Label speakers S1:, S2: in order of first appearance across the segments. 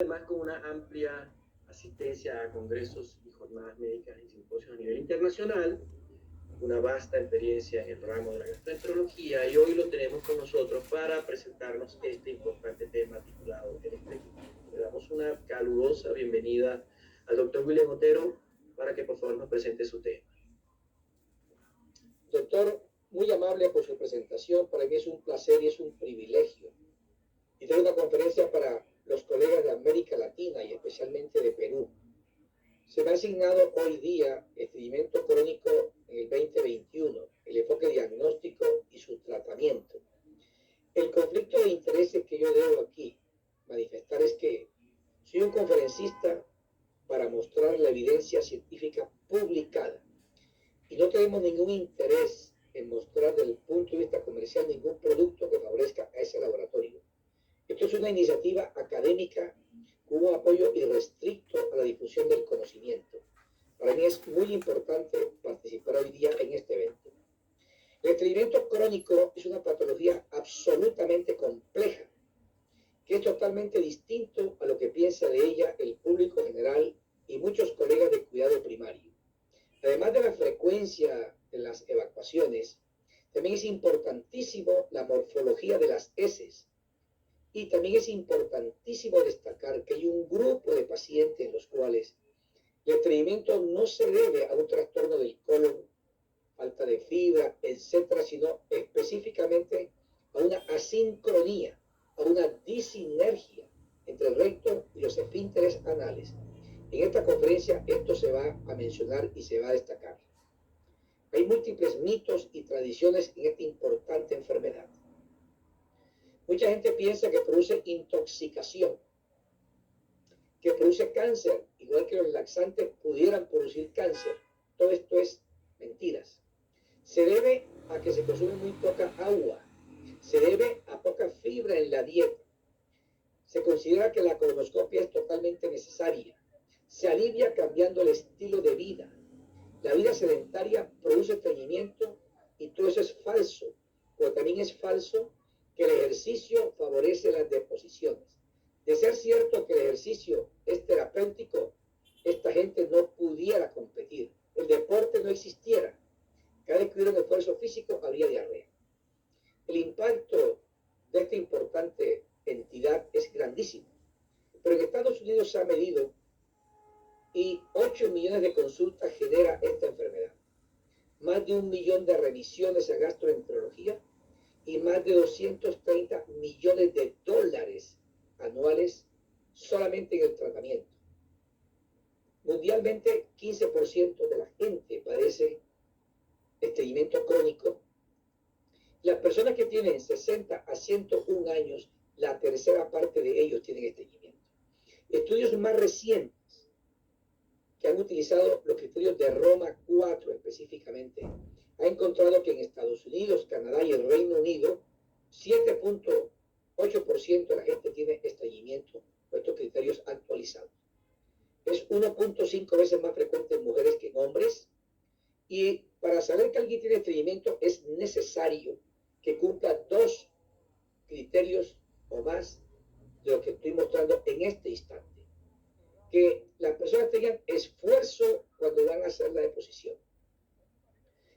S1: además con una amplia asistencia a congresos y jornadas médicas y simposios a nivel internacional, una vasta experiencia en el ramo de la gastroenterología, y hoy lo tenemos con nosotros para presentarnos este importante tema titulado el estreñimiento. Le damos una calurosa bienvenida al doctor William Otero para que por favor nos presente su tema.
S2: Doctor, muy amable por su presentación. Para mí es un placer y es un privilegio. Y tengo una conferencia para los colegas de América Latina y especialmente de Perú. Se me ha asignado hoy día estreñimiento crónico en el 2021, el enfoque diagnóstico y su tratamiento. El conflicto de intereses que yo debo aquí manifestar es que soy un conferencista para mostrar la evidencia científica publicada. Y no tenemos ningún interés en mostrar desde el punto de vista comercial ningún producto que favorezca a ese laboratorio. Esto es una iniciativa académica con un apoyo irrestricto a la difusión del conocimiento. Para mí es muy importante participar hoy día en este evento. El estreñimiento crónico es una patología absolutamente compleja, que es totalmente distinto a lo que piensa de ella el público general y muchos colegas de cuidado primario. Además de la frecuencia de las evacuaciones, también es importantísimo la morfología de las heces. Y también es importantísimo destacar que hay un grupo de pacientes en los cuales el estreñimiento no se debe a un trastorno del colon, falta de fibra, etcétera, sino específicamente a una asincronía, a una disinergia entre el recto y los esfínteres anales. En esta conferencia esto se va a mencionar y se va a destacar. Hay múltiples mitos y tradiciones en esta importante enfermedad. Mucha gente piensa que produce intoxicación, que produce cáncer, igual que los laxantes pudieran producir cáncer. Todo esto es mentiras. Se debe a que se consume muy poca agua, se debe a poca fibra en la dieta. Se considera que la colonoscopia es totalmente necesaria. Se alivia cambiando el estilo de vida. La vida sedentaria produce estreñimiento y todo eso es falso, pero también es falso que el ejercicio favorece las deposiciones. De ser cierto que el ejercicio es terapéutico, esta gente no pudiera competir. El deporte no existiera. Cada vez que hubiera un esfuerzo físico, habría diarrea. El impacto de esta importante entidad es grandísimo. Pero en Estados Unidos se ha medido y 8 millones de consultas genera esta enfermedad. Más de 1 millón de revisiones a gastroenterología y más de 230 millones de dólares anuales solamente en el tratamiento. Mundialmente, 15% de la gente padece estreñimiento crónico. Las personas que tienen 60 a 101 años, la tercera parte de ellos tienen estreñimiento. Estudios más recientes que han utilizado los criterios de Roma 4 específicamente, ha encontrado que en Estados Unidos, Canadá y el Reino Unido, 7.8% de la gente tiene estreñimiento por estos criterios actualizados. Es 1.5 veces más frecuente en mujeres que en hombres, y para saber que alguien tiene estreñimiento es necesario que cumpla 2 criterios o más de lo que estoy mostrando en este instante. Que las personas tengan esfuerzo cuando van a hacer la deposición.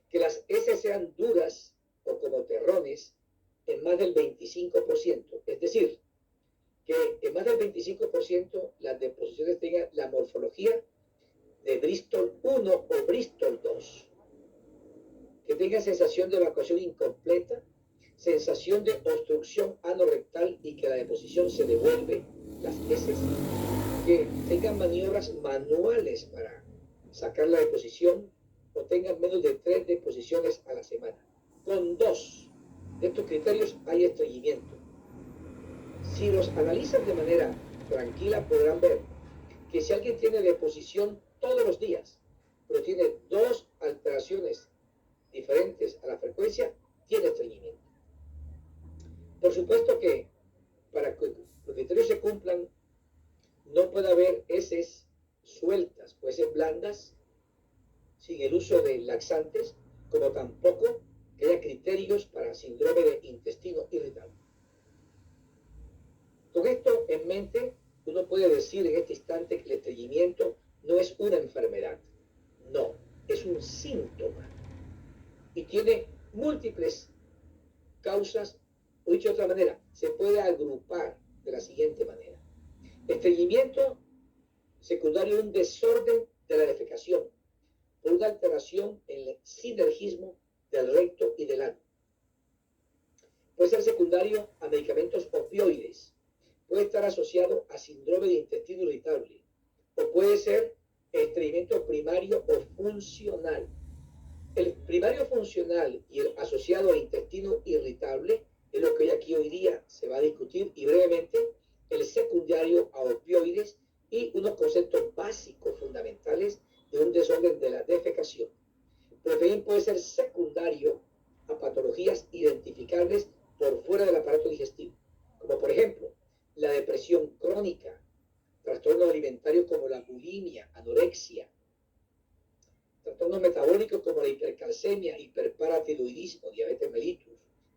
S2: Que las heces sean duras o como terrones en más del 25%. Es decir, que en más del 25% las deposiciones tengan la morfología de Bristol 1 o Bristol 2. Que tengan sensación de evacuación incompleta, sensación de obstrucción anorrectal y que la deposición se devuelve las heces. Que tengan maniobras manuales para sacar la deposición o tengan menos de 3 deposiciones a la semana. Con 2 de estos criterios hay estreñimiento. Si los analizan de manera tranquila, podrán ver que si alguien tiene deposición todos los días, pero tiene 2 alteraciones diferentes a la frecuencia, tiene estreñimiento. Por supuesto que para que los criterios se cumplan, no puede haber heces sueltas o heces blandas sin el uso de laxantes, como tampoco que haya criterios para síndrome de intestino irritable. Con esto en mente, uno puede decir en este instante que el estreñimiento no es una enfermedad, no, es un síntoma y tiene múltiples causas, o dicho de otra manera, se puede agrupar de la siguiente manera. Estreñimiento secundario a un desorden de la defecación, por una alteración en el sinergismo del recto y del ano. Puede ser secundario a medicamentos opioides, puede estar asociado a síndrome de intestino irritable, o puede ser estreñimiento primario o funcional. El primario funcional y el asociado a intestino irritable es lo que aquí hoy día se va a discutir, y brevemente el secundario a opioides y unos conceptos básicos fundamentales de un desorden de la defecación. Pero también puede ser secundario a patologías identificables por fuera del aparato digestivo, como por ejemplo la depresión crónica, trastornos alimentarios como la bulimia, anorexia, trastornos metabólicos como la hipercalcemia, hiperparatiroidismo, diabetes mellitus,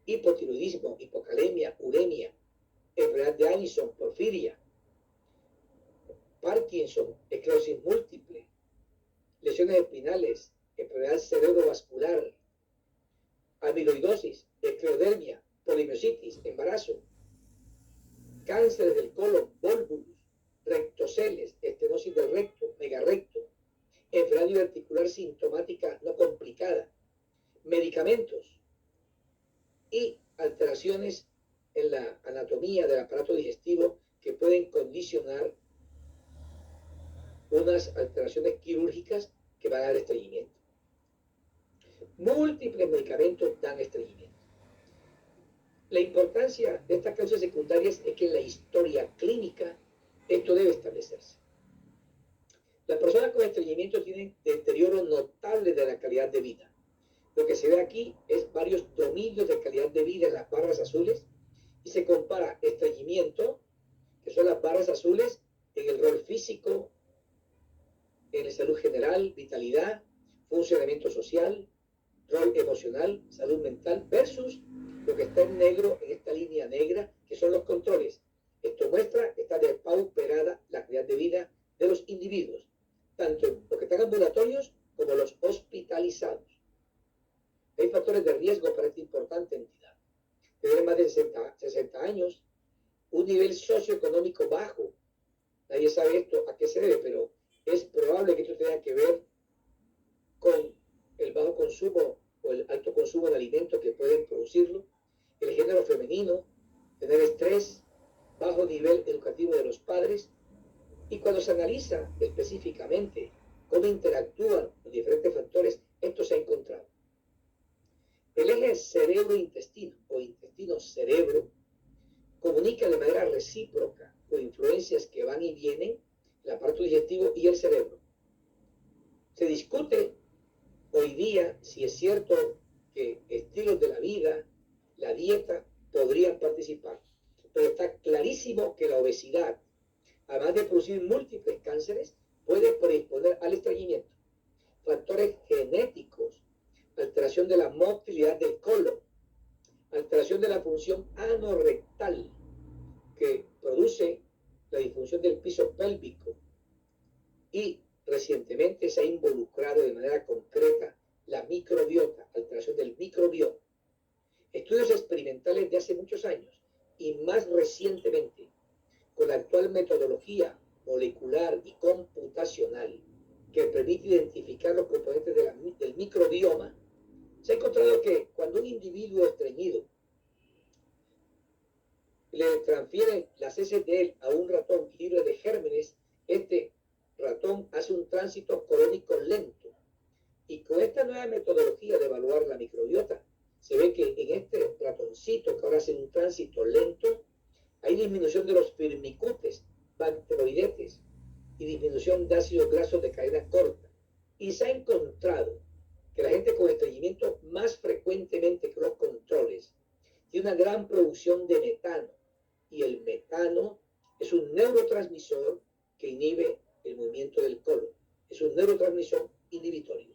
S2: hipotiroidismo, hipocalemia, uremia, enfermedad de Addison, porfiria, Parkinson, esclerosis múltiple, lesiones espinales, enfermedad cerebrovascular, amiloidosis, esclerodermia, polimiositis, embarazo, cáncer del colon, volvulus, rectoceles, estenosis del recto, megarrecto, enfermedad diverticular sintomática no complicada, medicamentos y alteraciones en la anatomía del aparato digestivo que pueden condicionar unas alteraciones quirúrgicas que van a dar estreñimiento. Múltiples medicamentos dan estreñimiento. La importancia de estas causas secundarias es que en la historia clínica esto debe establecerse. Las personas con estreñimiento tienen deterioro notable de la calidad de vida. Lo que se ve aquí es varios dominios de calidad de vida en las barras azules, y se compara estreñimiento, que son las barras azules, en el rol físico, en la salud general, vitalidad, funcionamiento social, rol emocional, salud mental, versus lo que está en negro, en esta línea negra, que son los controles. Esto muestra que está depauperada la calidad de vida de los individuos, tanto los que están ambulatorios como los hospitalizados. Hay factores de riesgo para esta importante entidad. Tener más de 60 años, un nivel socioeconómico bajo. Nadie sabe esto a qué se debe, pero es probable que esto tenga que ver con el bajo consumo o el alto consumo de alimentos que pueden producirlo, el género femenino, tener estrés, bajo nivel educativo de los padres, y cuando se analiza específicamente cómo interactúan los diferentes factores, esto se ha encontrado. El eje cerebro-intestino o intestino-cerebro comunica de manera recíproca con influencias que van y vienen el aparato digestivo y el cerebro. Se discute hoy día si es cierto que estilos de la vida, la dieta, podrían participar, pero está clarísimo que la obesidad, además de producir múltiples cánceres, puede predisponer al estreñimiento. Factores genéticos, alteración de la motilidad del colon, alteración de la función anorrectal, que produce la disfunción del piso pélvico, y recientemente se ha involucrado de manera concreta la microbiota, alteración del microbioma. Estudios experimentales de hace muchos años y más recientemente con la actual metodología molecular y computacional que permite identificar los componentes del microbioma, se ha encontrado que cuando un individuo estreñido le transfieren las heces de él a un ratón libre de gérmenes, este ratón hace un tránsito colónico lento. Y con esta nueva metodología de evaluar la microbiota, se ve que en este ratoncito que ahora hace un tránsito lento, hay disminución de los firmicutes, bacteroidetes, y disminución de ácidos grasos de cadena corta. Y se ha encontrado que la gente con estreñimiento, más frecuentemente que los controles, tiene una gran producción de metano. Y el metano es un neurotransmisor que inhibe el movimiento del colon. Es un neurotransmisor inhibitorio.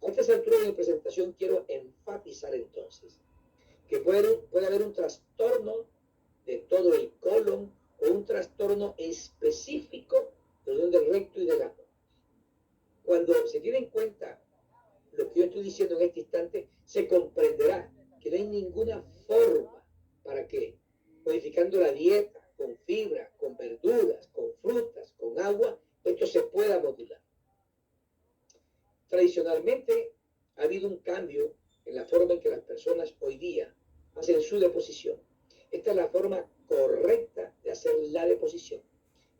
S2: A estas alturas de mi presentación quiero enfatizar entonces que puede haber un trastorno de todo el colon o un trastorno específico de la unión del recto y del ano. Cuando se tiene en cuenta lo que yo estoy diciendo en este instante, se comprenderá que no hay ninguna forma para que, modificando la dieta, con fibra, con verduras, con frutas, con agua, esto se pueda modular. Tradicionalmente ha habido un cambio en la forma en que las personas hoy día hacen su deposición. Esta es la forma correcta de hacer la deposición,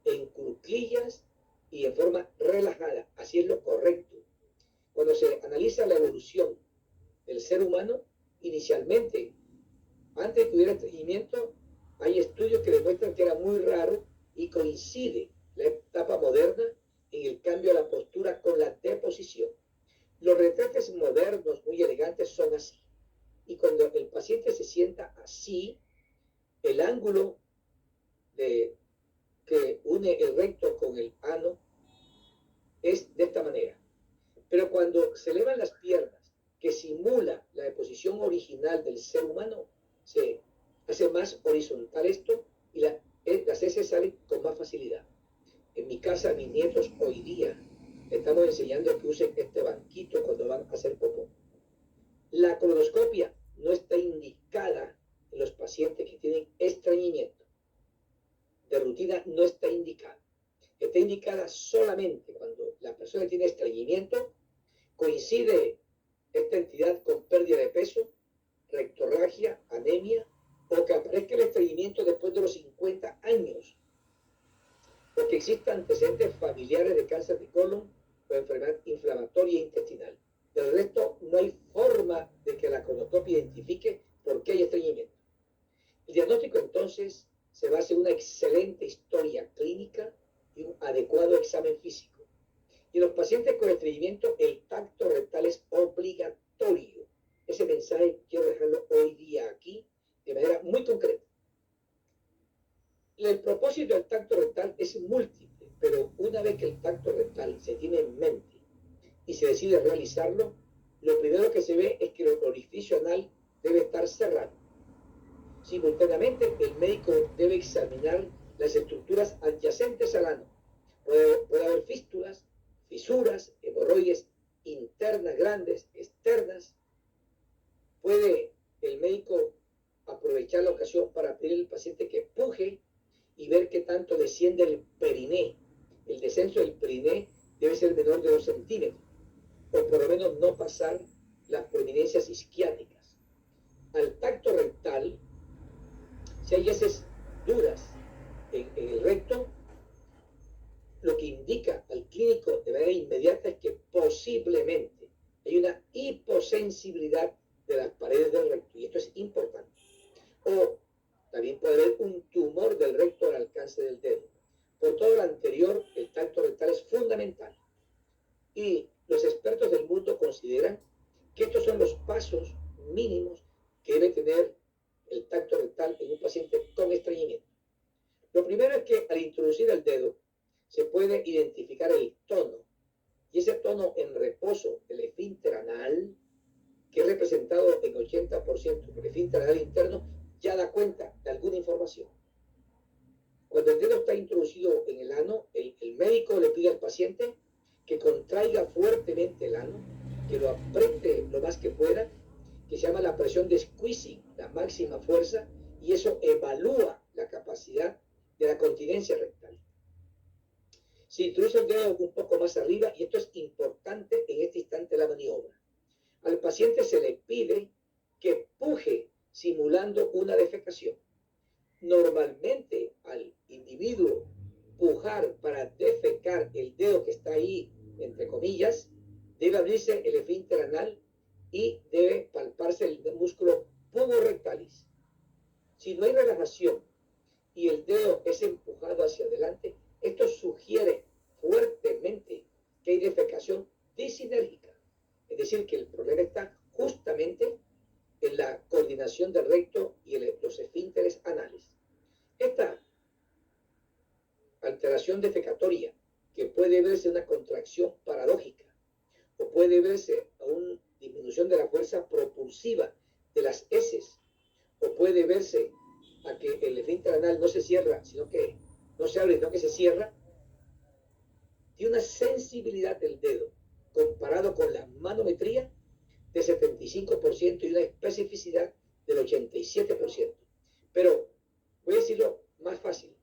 S2: en cuclillas y en forma relajada. Así es lo correcto. Cuando se analiza la evolución del ser humano, inicialmente, antes de que hubiera estreñimiento, hay estudios que demuestran que era muy raro y coincide la etapa moderna en el cambio de la postura con la deposición. Los retratos modernos muy elegantes son así. Y cuando el paciente se sienta así, el ángulo que une el recto con el ano es de esta manera. Pero cuando se elevan las piernas, que simula la deposición original del ser humano, se hace más horizontal esto y las heces salen con más facilidad. En mi casa, mis nietos hoy día estamos enseñando que usen este banquito cuando van a hacer popó. La colonoscopia no está indicada en los pacientes que tienen estreñimiento. De rutina no está indicada. Está indicada solamente cuando la persona tiene estreñimiento, coincide esta entidad con pérdida de peso, rectorragia, anemia, o que aparezca el estreñimiento después de los 50 años, o que existan antecedentes familiares de cáncer de colon o enfermedad inflamatoria intestinal. Del resto, no hay forma de que la colonoscopia identifique por qué hay estreñimiento. El diagnóstico, entonces, se basa en una excelente historia clínica y un adecuado examen físico. Y en los pacientes con estreñimiento, el tacto rectal es obligatorio. Ese mensaje quiero dejarlo hoy día aquí de manera muy concreta. El propósito del tacto rectal es múltiple, pero una vez que el tacto rectal se tiene en mente y se decide realizarlo, lo primero que se ve es que el orificio anal debe estar cerrado. Simultáneamente, el médico debe examinar las estructuras adyacentes al ano. Puede haber fístulas, fisuras, hemorroides internas grandes, externas. Puede el médico aprovechar la ocasión para pedir al paciente que puje y ver qué tanto desciende el periné. El descenso del periné debe ser menor de 2 centímetros, o por lo menos no pasar las prominencias isquiáticas. Al tacto rectal, si hay heces duras en el recto, lo que indica al clínico de manera inmediata es que posiblemente hay una hiposensibilidad de las paredes del recto, y esto es importante. O también puede haber un tumor del recto al alcance del dedo. Por todo lo anterior, el tacto rectal es fundamental. Y los expertos del mundo consideran que estos son los pasos mínimos que debe tener el tacto rectal en un paciente con estreñimiento. Lo primero es que al introducir el dedo se puede identificar el tono, y ese tono en reposo del esfínter anal, que es representado en 80% por el esfínter anal interno, ya da cuenta de alguna información. Cuando el dedo está introducido en el ano, el médico le pide al paciente que contraiga fuertemente el ano, que lo apriete lo más que pueda, que se llama la presión de squeezing, la máxima fuerza, y eso evalúa la capacidad de la continencia rectal. Se introduce el dedo un poco más arriba, y esto es importante en este instante de la maniobra. Al paciente se le pide que puje simulando una defecación. Normalmente al individuo pujar para defecar el dedo que está ahí, entre comillas, debe abrirse el esfínter anal y debe palparse el músculo puborectalis. Si no hay relajación y el dedo es empujado hacia adelante, esto sugiere fuertemente que hay defecación disinérgica. Es decir, que el problema está justamente en la coordinación del recto y los esfínteres anales. Esta alteración defecatoria, que puede verse una contracción paradójica o puede verse a una disminución de la fuerza propulsiva de las heces, o puede verse a que el esfínter anal no se cierra, sino que no se abre, sino que se cierra, tiene una sensibilidad del dedo comparado con la manometría de 75% y una especificidad del 87%. Pero voy a decirlo más fácil.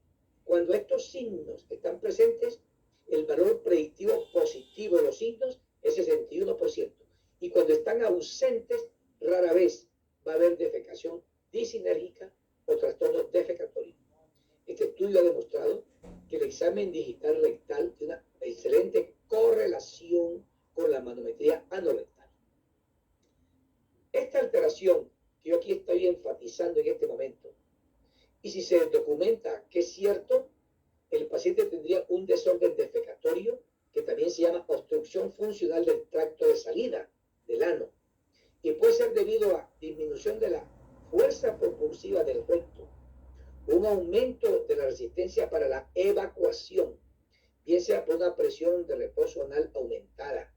S2: Cuando estos signos están presentes, el valor predictivo positivo de los signos es 61%. Y cuando están ausentes, rara vez va a haber defecación disinérgica o trastorno defecatorio. Este estudio ha demostrado que el examen digital rectal tiene una excelente correlación con la manometría anorrectal. Esta alteración que yo aquí estoy enfatizando en este momento, y si se documenta que es cierto, el paciente tendría un desorden defecatorio que también se llama obstrucción funcional del tracto de salida del ano, y puede ser debido a disminución de la fuerza propulsiva del recto, un aumento de la resistencia para la evacuación, bien sea por una presión de reposo anal aumentada,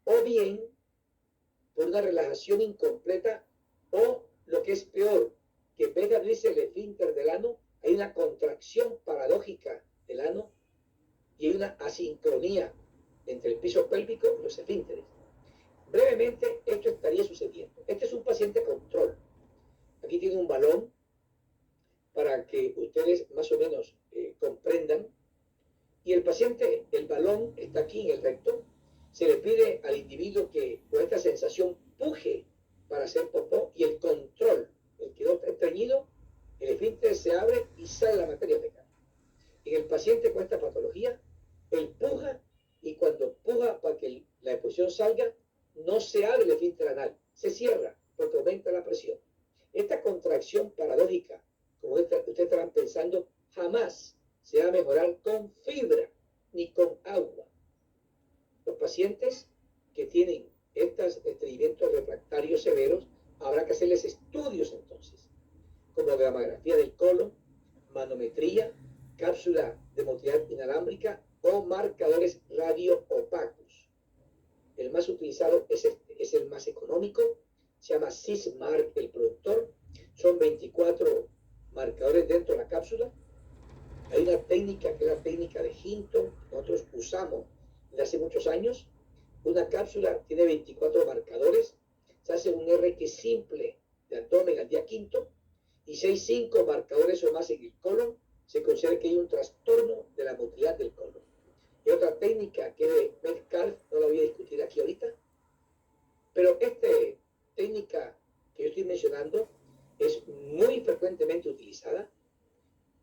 S2: o bien por una relajación incompleta, o lo que es peor, que en vez de abrirse el esfínter del ano, hay una contracción paradójica del ano y hay una asincronía entre el piso pélvico y los esfínteres. Brevemente, esto estaría sucediendo. Este es un paciente control. Aquí tiene un balón para que ustedes más o menos comprendan. Y el paciente, el balón está aquí en el recto. Se le pide al individuo que con esta sensación puje para hacer popó, y el control, el que no está estreñido, el esfínter se abre y sale la materia fecal. En el paciente con esta patología, él puja, y cuando puja para que la expulsión salga, no se abre el esfínter anal, se cierra porque aumenta la presión. Esta contracción paradójica, como ustedes estarán pensando, jamás se va a mejorar con fibra ni con agua. Los pacientes que tienen estos estreñimientos refractarios severos, habrá que hacerles estudios entonces, como gamografía del colon, manometría, cápsula de motilidad inalámbrica o marcadores radioopacos. El más utilizado es el más económico, se llama Sysmark el productor, son 24 marcadores dentro de la cápsula. Hay una técnica que es la técnica de Hinton, nosotros usamos desde hace muchos años. Una cápsula tiene 24 marcadores, se hace un RQ simple de abdomen al día quinto, y si hay 5 marcadores o más en el colon, se considera que hay un trastorno de la motilidad del colon. Y otra técnica que es de Metcalf, no la voy a discutir aquí ahorita, pero esta técnica que yo estoy mencionando es muy frecuentemente utilizada,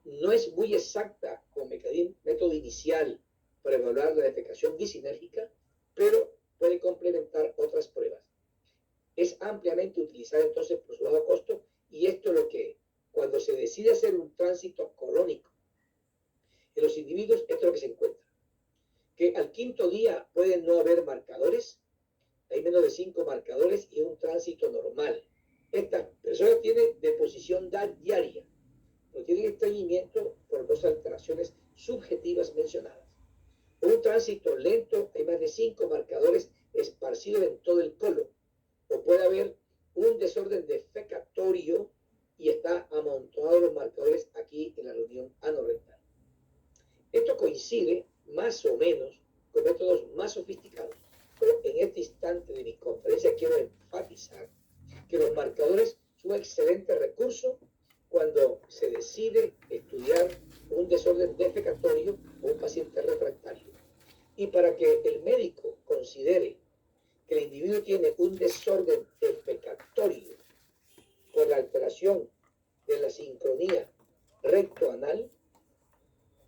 S2: no es muy exacta como método inicial para evaluar la defecación disinérgica, pero puede complementar otras pruebas. Es ampliamente utilizada entonces por su bajo costo, y esto es lo que, cuando se decide hacer un tránsito colónico en los individuos, esto es lo que se encuentra. Que al quinto día pueden no haber marcadores, hay menos de 5 marcadores y un tránsito normal. Esta persona tiene deposición diaria, pero tiene estreñimiento por 2 alteraciones subjetivas mencionadas. Un tránsito lento, hay más de 5 marcadores esparcidos en todo el colon, o puede haber un desorden defecatorio y está amontonado los marcadores aquí en la reunión anorrectal. Esto coincide más o menos con métodos más sofisticados, pero en este instante de mi conferencia quiero enfatizar que los marcadores son un excelente recurso cuando se decide estudiar un desorden defecatorio o un paciente refractario. Y para que el médico considere que el individuo tiene un desorden defecatorio por la alteración de la sincronía recto-anal,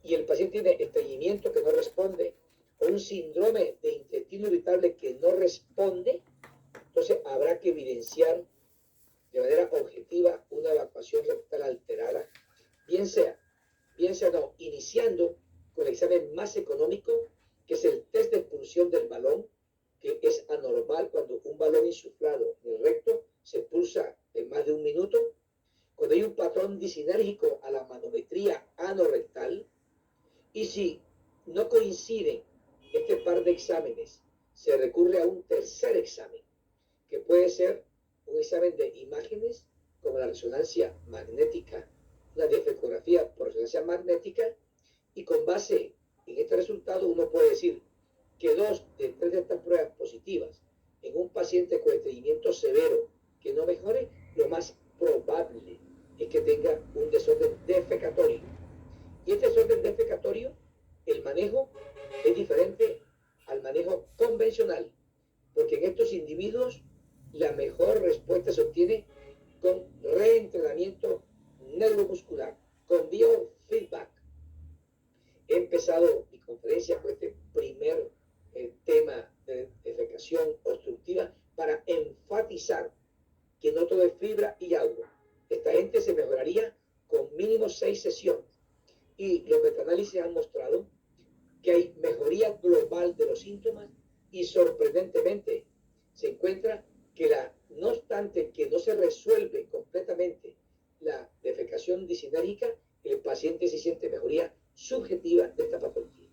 S2: y el paciente tiene estreñimiento que no responde, o un síndrome de intestino irritable que no responde, entonces habrá que evidenciar de manera objetiva una evacuación rectal alterada, bien sea no, iniciando con el examen más económico, que es el test de expulsión del balón, que es anormal cuando un balón insuflado en el recto se pulsa en más de 1 minuto, cuando hay un patrón disinérgico a la manometría anorrectal, y si no coinciden este par de exámenes, se recurre a un tercer examen, que puede ser un examen de imágenes, como la resonancia magnética una defecografía por resonancia magnética, y con base en este resultado uno puede decir que 2 de 3 de estas pruebas positivas en un paciente con estreñimiento severo que no mejore, lo más probable es que tenga un desorden defecatorio. Y este desorden defecatorio, el manejo es diferente al manejo convencional, porque en estos individuos la mejor respuesta se obtiene con reentrenamiento neuromuscular, con biofeedback. He empezado mi conferencia con este primer tema de defecación obstructiva para enfatizar que no todo es fibra y agua. Esta gente se mejoraría con mínimo 6 sesiones. Y los metaanálisis han mostrado que hay mejoría global de los síntomas y sorprendentemente se encuentra que no obstante que no se resuelve completamente la defecación disinérgica, el paciente se siente mejoría subjetiva de esta patología.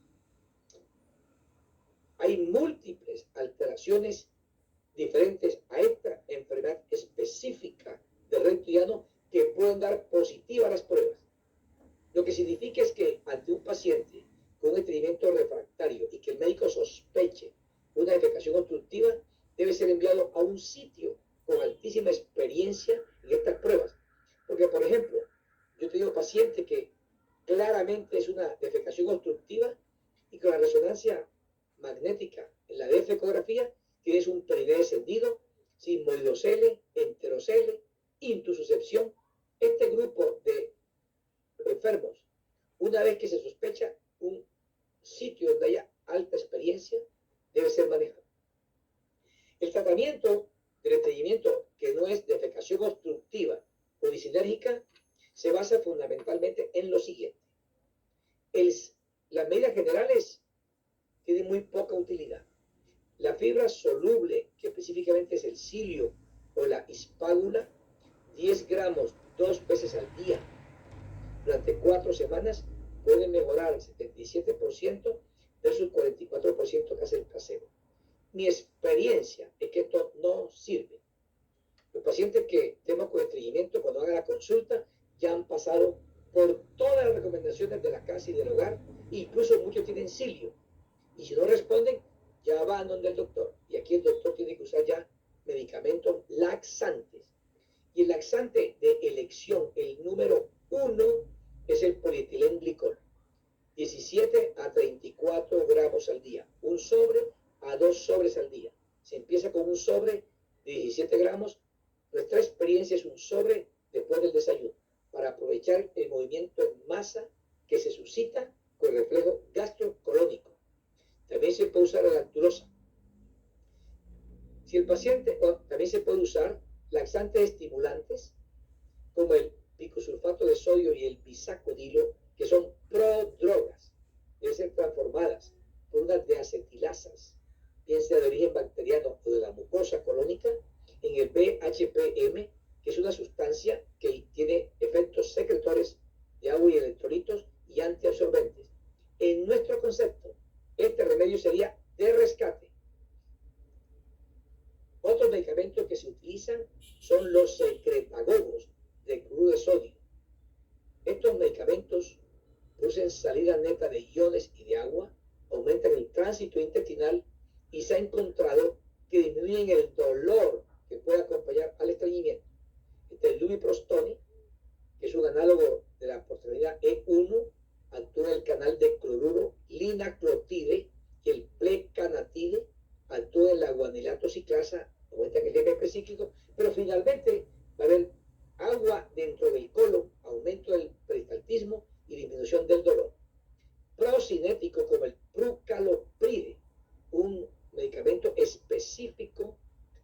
S2: Hay múltiples alteraciones diferentes a esta enfermedad específica del recto llano que pueden dar positivas las pruebas. Lo que significa es que ante un paciente con un estreñimiento refractario y que el médico sospeche una defecación obstructiva, debe ser enviado a un sitio con altísima experiencia en estas pruebas. Porque, por ejemplo, yo tengo pacientes que claramente es una defecación obstructiva y con la resonancia magnética en la defecografía tienes un periné descendido, sigmoidocele, enterocele, intususcepción. Este grupo de enfermos, una vez que se sospecha un sitio donde haya alta experiencia, debe ser manejado. El tratamiento del estreñimiento que no es defecación obstructiva o disinérgica se basa fundamentalmente en lo siguiente. Las medidas generales tienen muy poca utilidad. La fibra soluble, que específicamente es el cilio o la hispágula, 10 gramos 2 veces al día durante 4 semanas pueden mejorar el 77% versus 44% que hace el placebo. Mi experiencia es que esto no sirve. Los pacientes que tenemos con estreñimiento, cuando hagan la consulta, ya han pasado por todas las recomendaciones de la casa y del hogar, incluso muchos tienen cilio. Y si no responden, ya van donde el doctor. Y aquí el doctor tiene que usar ya medicamentos laxantes. Y el laxante de elección, el número 1, es el polietilenglicol. 17 a 34 gramos al día. Un sobre a 2 sobres al día. Se empieza con un sobre de 17 gramos. Nuestra experiencia es un sobre después del desayuno, para aprovechar el movimiento en masa que se suscita con el reflejo gastrocolónico. También se puede usar la lactulosa. Si el paciente, también se puede usar laxantes estimulantes como el picosulfato de sodio y el bisacodilo, que son prodrogas. Deben ser transformadas por unas deacetilasas, bien sea de origen bacteriano o de la mucosa colónica, en el BHPM, que es una sustancia que tiene efectos secretores de agua y electrolitos y antiabsorbentes. En nuestro concepto, este remedio sería de rescate. Otros medicamentos que se utilizan son los secretagogos de cloruro de sodio. Estos medicamentos producen salida neta de iones y de agua, aumentan el tránsito intestinal y se ha encontrado que disminuyen el dolor que puede acompañar al estreñimiento. Este es el lubiprostone, que es un análogo de la prostaglandina E1, actúa en el canal de cloruro linaclotide, y el plecanatide actúa en la guanilato ciclasa, aumenta el GMP cíclico, pero finalmente va a haber agua dentro del colon, aumento del peristaltismo y disminución del dolor. Procinético como el prucalopride, un medicamento específico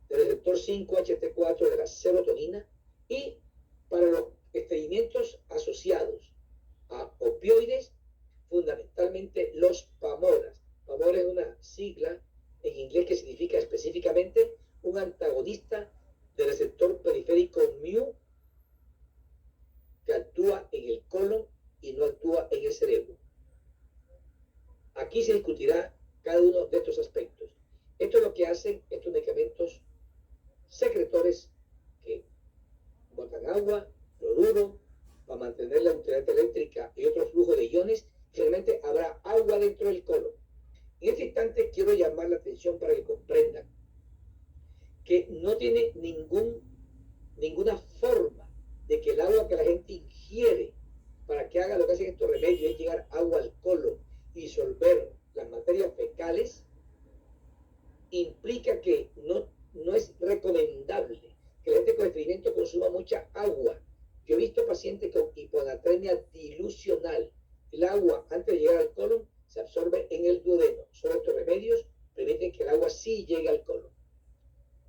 S2: del receptor 5-HT4 de la serotonina, y para los estreñimientos asociados a opioides, fundamentalmente los PAMORAs. PAMORA es una sigla en inglés que significa específicamente un antagonista del receptor periférico mu, que actúa en el colon y no actúa en el cerebro. Aquí se discutirá cada uno de estos aspectos. Esto es lo que hacen estos medicamentos secretores que botan agua, cloruro, para mantener la utilidad eléctrica y otro flujo de iones, finalmente habrá agua dentro del colon. En este instante quiero llamar la atención para que comprendan que no tiene ninguna forma de que el agua que la gente ingiere para que haga lo que hacen estos remedios es llegar agua al colon y disolver las materias fecales, implica que no es recomendable que la gente con estreñimiento consuma mucha agua. Yo he visto pacientes con hiponatremia dilucional. El agua, antes de llegar al colon, se absorbe en el duodeno. Solo estos remedios permiten que el agua sí llegue al colon.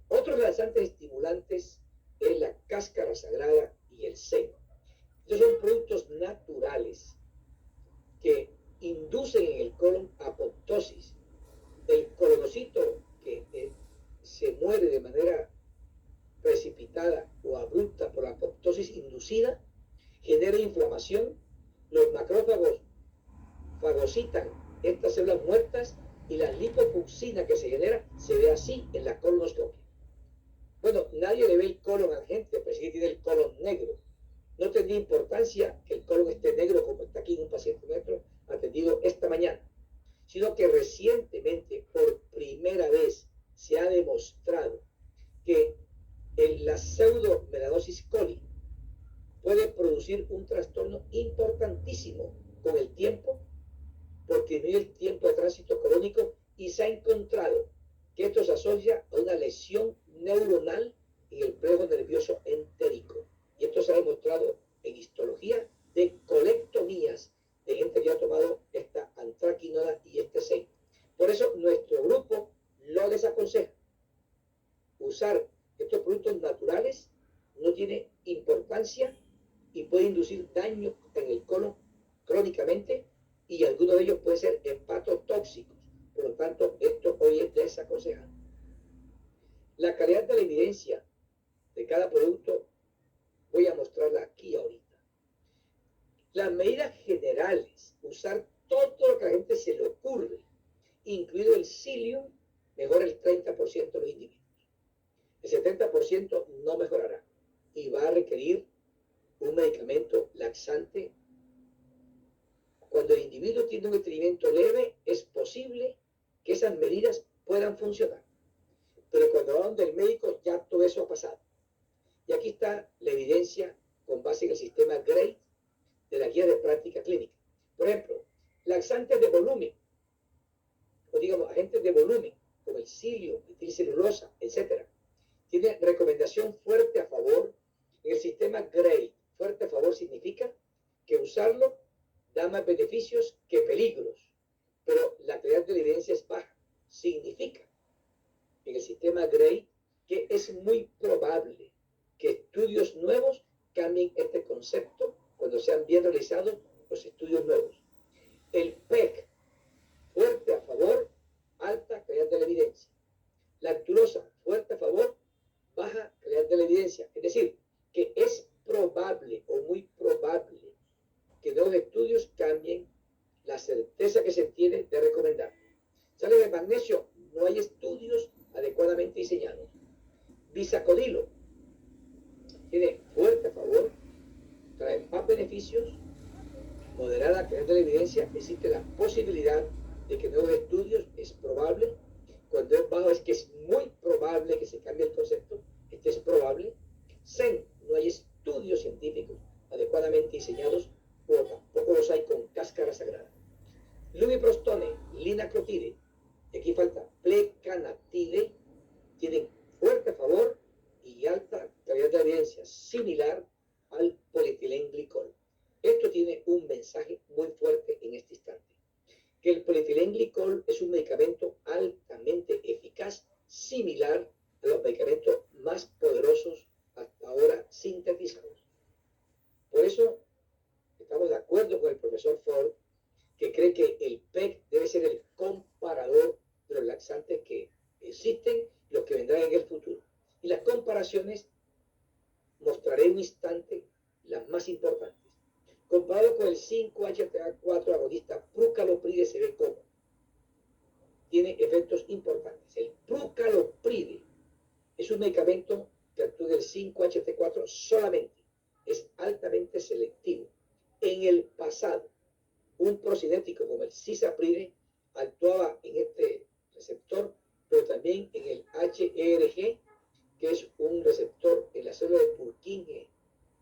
S2: Otros laxantes estimulantes es la cáscara sagrada y el seno. Estos son productos naturales que inducen en el colon apoptosis. El colonocito que se muere de manera precipitada o abrupta por la apoptosis inducida genera inflamación. Los macrófagos fagocitan estas células muertas y la lipofucsina que se genera se ve así en la colonoscopia. Bueno, nadie le ve el colon a la gente, pero sí tiene el colon negro. No tendría importancia que el colon esté negro como está aquí en un paciente nuestro atendido esta mañana, sino que recientemente, por primera vez, se ha demostrado que la pseudomelanosis coli puede producir un trastorno importantísimo con el tiempo, porque disminuye el tiempo de tránsito colónico y se ha encontrado que esto se asocia a una lesión neuronal en el plejo nervioso entérico. Y esto se ha demostrado en histología de colectomías de gente que ha tomado esta antraquinona y este zinc. Por eso nuestro grupo lo desaconseja. Usar estos productos naturales no tiene importancia y puede inducir daño en el colon crónicamente y algunos de ellos pueden ser hepatotóxicos. Por lo tanto, esto hoy es desaconsejado. La calidad de la evidencia de cada producto voy a mostrarla aquí ahorita. Las medidas generales, usar todo lo que a la gente se le ocurre, incluido el psyllium, mejora el 30% de los individuos. El 70% no mejorará y va a requerir un medicamento laxante. Cuando el individuo tiene un estreñimiento leve, es posible que esas medidas puedan funcionar. Pero cuando va donde el médico, ya todo eso ha pasado. Y aquí está la evidencia con base en el sistema GRADE de la guía de práctica clínica. Por ejemplo, laxantes de volumen, o digamos, agentes de volumen, como el psyllium, metilcelulosa, etc. Tiene recomendación fuerte a favor en el sistema GRADE. Fuerte a favor significa que usarlo da más beneficios que peligros, pero la calidad de la evidencia es baja. Significa en el sistema GRADE que es muy probable que estudios nuevos cambien este concepto cuando sean bien realizados los estudios nuevos. El PEC, fuerte a favor, alta calidad de la evidencia. Lactulosa, fuerte a favor, baja calidad de la evidencia. Es decir, que es probable o muy probable que nuevos estudios cambien la certeza que se tiene de recomendar. Sale de magnesio, no hay estudios adecuadamente diseñados. Bisacodilo tiene fuerte a favor, trae más beneficios, moderada calidad de la evidencia, existe la posibilidad de que nuevos estudios, es probable. Cuando es bajo es que es muy probable que se cambie el concepto, este es probable. Zen, no hay estudios científicos adecuadamente diseñados, o tampoco los hay con cáscara sagrada. Lubiprostone, linaclotide, aquí falta plecanatide, tienen fuerte favor y alta calidad de evidencia, similar al polietilenglicol. Esto tiene un mensaje muy fuerte en este instante, que el polietilenglicol es un medicamento altamente eficaz, similar a los medicamentos más poderosos hasta ahora sintetizados. Por eso estamos de acuerdo con el profesor Ford, que cree que el PEC debe ser el comparador de los laxantes que existen y los que vendrán en el futuro. Y las comparaciones mostraré en un instante las más importantes. Comparado con el 5-HTA4 agonista prucalopride, se ve cómo tiene efectos importantes. El prucalopride es un medicamento que actúa en el 5-HT4 solamente. Es altamente selectivo. En el pasado, un procinético como el cisapride actuaba en este receptor, pero también en el HERG, que es un receptor en la célula de Purkinje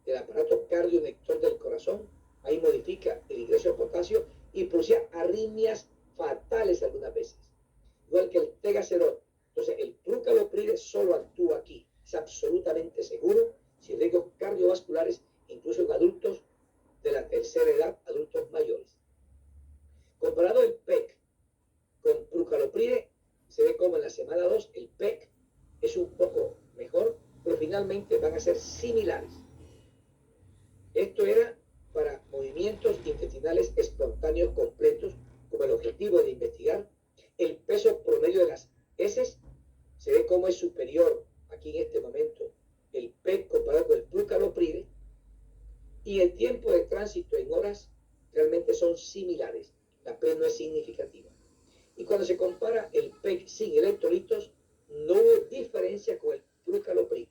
S2: del aparato cardionector del corazón. Ahí modifica el ingreso de potasio y producía arritmias fatales algunas veces, igual que el tegacerol. Entonces, el prucalopride solo actúa aquí. Es absolutamente seguro, sin riesgos cardiovasculares, incluso en adultos de la tercera edad, adultos mayores. Comparado el PEC con prucalopride, se ve como en la semana 2 el PEC es un poco mejor, pero finalmente van a ser similares. Esto era para movimientos intestinales espontáneos completos, con el objetivo de investigar el peso promedio de las heces. Se ve cómo es superior aquí en este momento el PEC comparado con el prucalopride, y el tiempo de tránsito en horas realmente son similares. La P no es significativa. Y cuando se compara el PEC sin electrolitos, no hubo diferencia con el prucalopride.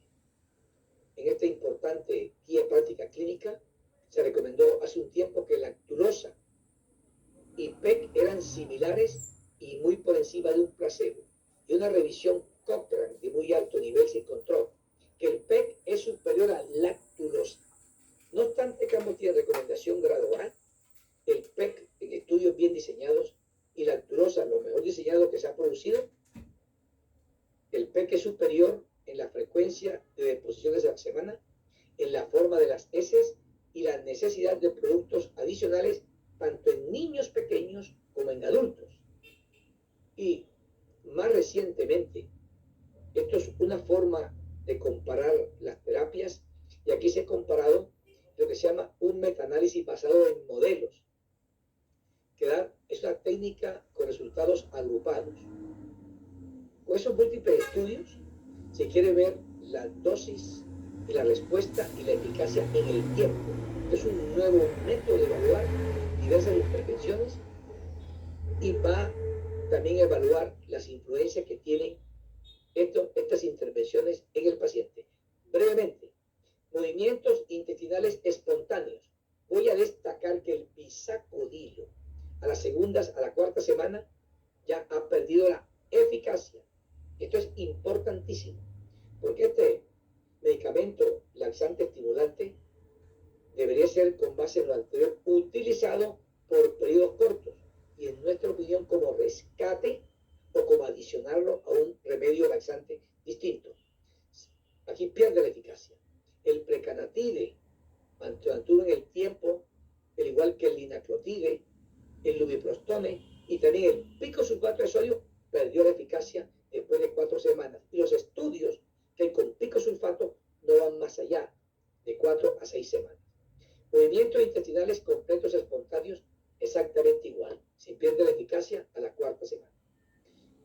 S2: En esta importante guía práctica clínica, se recomendó hace un tiempo que lactulosa y PEC eran similares y muy por encima de un placebo. Y una revisión Cochrane de muy alto nivel se encontró que el PEC es superior a lactulosa. No obstante, que ambos tienen recomendación gradual, el PEC en estudios bien diseñados y lactulosa, lo mejor diseñado que se ha producido, el PEC es superior en la frecuencia de deposiciones a la semana, en la forma de las heces y la necesidad de productos adicionales tanto en niños pequeños como en adultos. Y más recientemente, esto es una forma de comparar las terapias, y aquí se ha comparado lo que se llama un metaanálisis basado en modelos, que es una técnica con resultados agrupados. Con esos múltiples estudios se quiere ver la dosis y la respuesta y la eficacia en el tiempo. Es un nuevo método de evaluar diversas intervenciones y va también a evaluar las influencias que tienen estas intervenciones en el paciente. Brevemente, movimientos intestinales espontáneos. Voy a destacar que el bisacodyl a la cuarta semana ya ha perdido la eficacia. Esto es importantísimo, porque este medicamento laxante estimulante debería ser, con base en lo anterior, utilizado por periodos cortos y, en nuestra opinión, como rescate o como adicionarlo a un remedio laxante distinto. Aquí pierde la eficacia. El precanatide mantuvo en el tiempo, al igual que el linaclotide, el lubiprostone y también el picosulfato de sodio, perdió la eficacia después de 4 semanas. Y los estudios que hay con picosulfato no van más allá de 4 a 6 semanas. Movimientos intestinales completos espontáneos, exactamente igual. Se pierde la eficacia a la 4ª semana.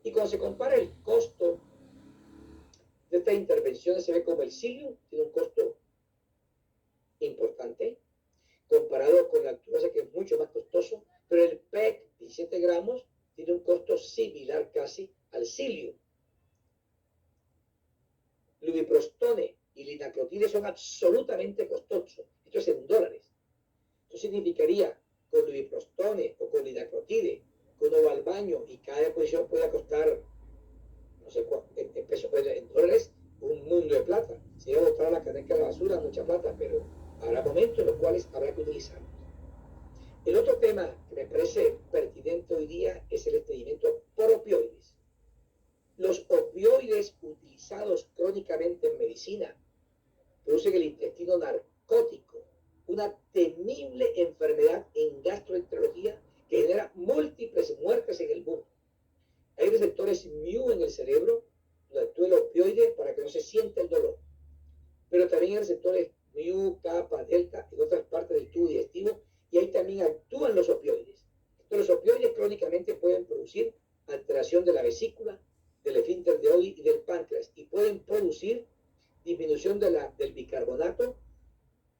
S2: Y cuando se compara el costo de estas intervenciones, se ve como el Cilium tiene un costo importante comparado con la lactulosa, que es mucho más costoso, pero el PEC, 17 gramos, tiene un costo similar casi al Cilium. Lubiprostone y linaclotide son absolutamente costosos. Esto es en dólares. Esto significaría, con lubiprostone o con linaclotide, que uno va al baño y cada posición puede costar, no sé cuánto, en pesos, en dólares, un mundo de plata. Si va a botar la caneca de la basura, mucha plata, pero habrá momentos en los cuales habrá que utilizarlos. El otro tema que me parece pertinente hoy día es el estreñimiento por opioides. Los opioides utilizados crónicamente en medicina producen el intestino narcótico, una temible enfermedad en gastroenterología que genera múltiples muertes en el mundo. Hay receptores mu en el cerebro donde actúa el opioide para que no se sienta el dolor, pero también hay receptores mu, kappa, delta en otras partes del tubo digestivo, y ahí también actúan los opioides. Entonces, los opioides crónicamente pueden producir alteración de la vesícula, del esfínter de Oddi y del páncreas, y pueden producir disminución del bicarbonato,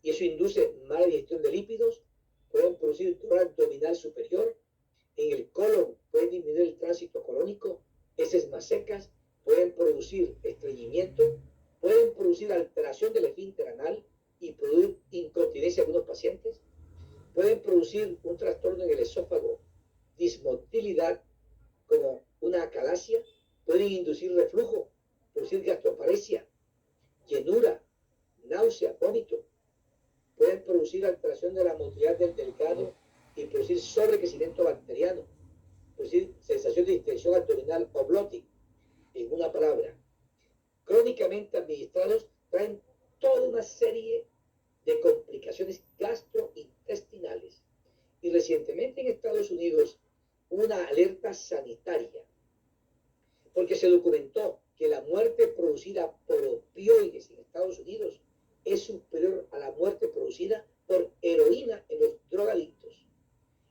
S2: y eso induce mala digestión de lípidos. Pueden producir dolor abdominal superior, en el colon pueden disminuir el tránsito colónico, heces más secas, pueden producir estreñimiento, pueden producir alteración del esfínter anal y producir incontinencia como una acalasia, pueden inducir reflujo, producir gastroparesia, llenura, náusea, vómito. Pueden producir alteración de la motilidad del delgado y producir sobrecrecimiento bacteriano, producir sensación de distensión abdominal o bloating. En una palabra, crónicamente administrados traen toda una serie de complicaciones gastrointestinales. Y recientemente en Estados Unidos hubo una alerta sanitaria porque se documentó que la muerte producida por opioides en Estados Unidos es superior a la muerte producida por heroína en los drogadictos.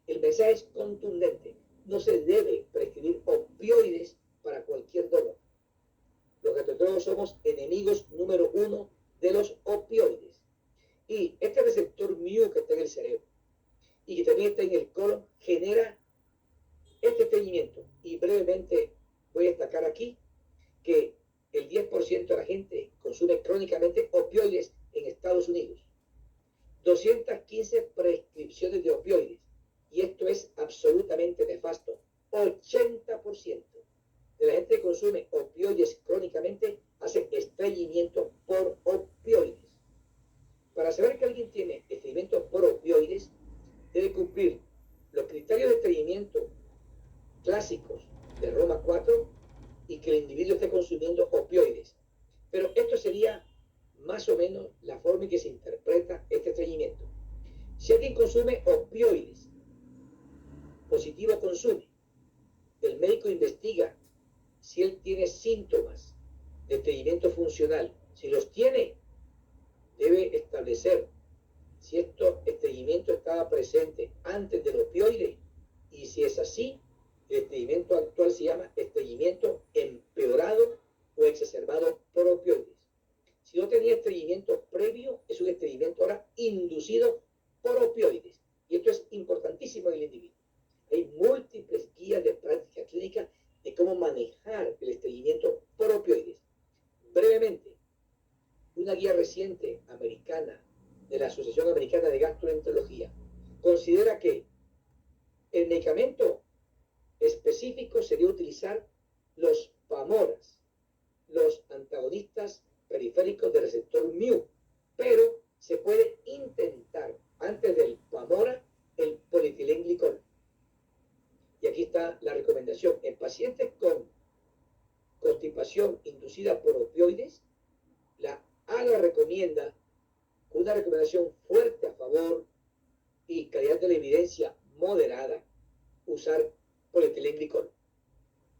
S2: El mensaje es contundente. No se debe prescribir opioides para cualquier dolor. Los gastroenterólogos somos enemigos número 1 de los opioides. Y este receptor mu que está en el cerebro y que también está en el colon genera este estreñimiento. Y brevemente voy a destacar aquí que el 10% de la gente consume crónicamente opioides en Estados Unidos. 215 prescripciones de opioides. Y esto es absolutamente nefasto. 80% de la gente que consume opioides crónicamente hace estreñimiento por opioides. Para saber que alguien tiene estreñimiento por opioides, debe cumplir los criterios de estreñimiento clásicos de Roma 4 y que el individuo esté consumiendo opioides. Pero esto sería más o menos la forma en que se interpreta este estreñimiento. Si alguien consume opioides, positivo consume, el médico investiga si él tiene síntomas de estreñimiento funcional. Si los tiene, debe establecer si este estreñimiento estaba presente antes del opioide, y si es así, el estreñimiento actual se llama estreñimiento empeorado o exacerbado por opioides. Si no tenía estreñimiento previo, es un estreñimiento ahora inducido por opioides. Y esto es importantísimo en el individuo. Hay múltiples guías de práctica clínica de cómo manejar el estreñimiento por opioides. Brevemente, una guía reciente americana de la Asociación Americana de Gastroenterología considera que el medicamento específico sería utilizar los PAMORAs, los antagonistas periféricos del receptor mu, pero se puede intentar antes del PAMORA el polietilenglicol. Y aquí está la recomendación. En pacientes con constipación inducida por opioides, la AGA recomienda una recomendación fuerte a favor y calidad de la evidencia moderada, usar polietilenglicol.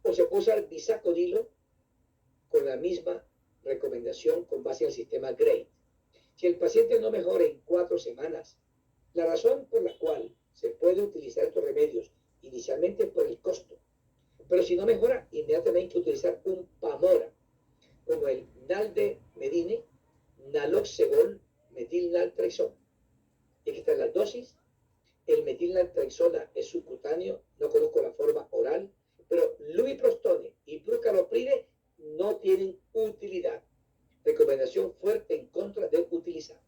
S2: O se puede usar bisaconilo con la misma recomendación con base en el sistema GRADE. Si el paciente no mejora en 4 semanas, la razón por la cual se puede utilizar estos remedios inicialmente es por el costo. Pero si no mejora, inmediatamente hay que utilizar un PAMORA, como el nalmefene, naloxegol, metilnaltrexona. Y aquí están las dosis. El metilnaltrexona es subcutáneo, no conozco la forma oral, pero lubiprostone y prucalopride no tienen utilidad. Recomendación fuerte en contra de utilizar.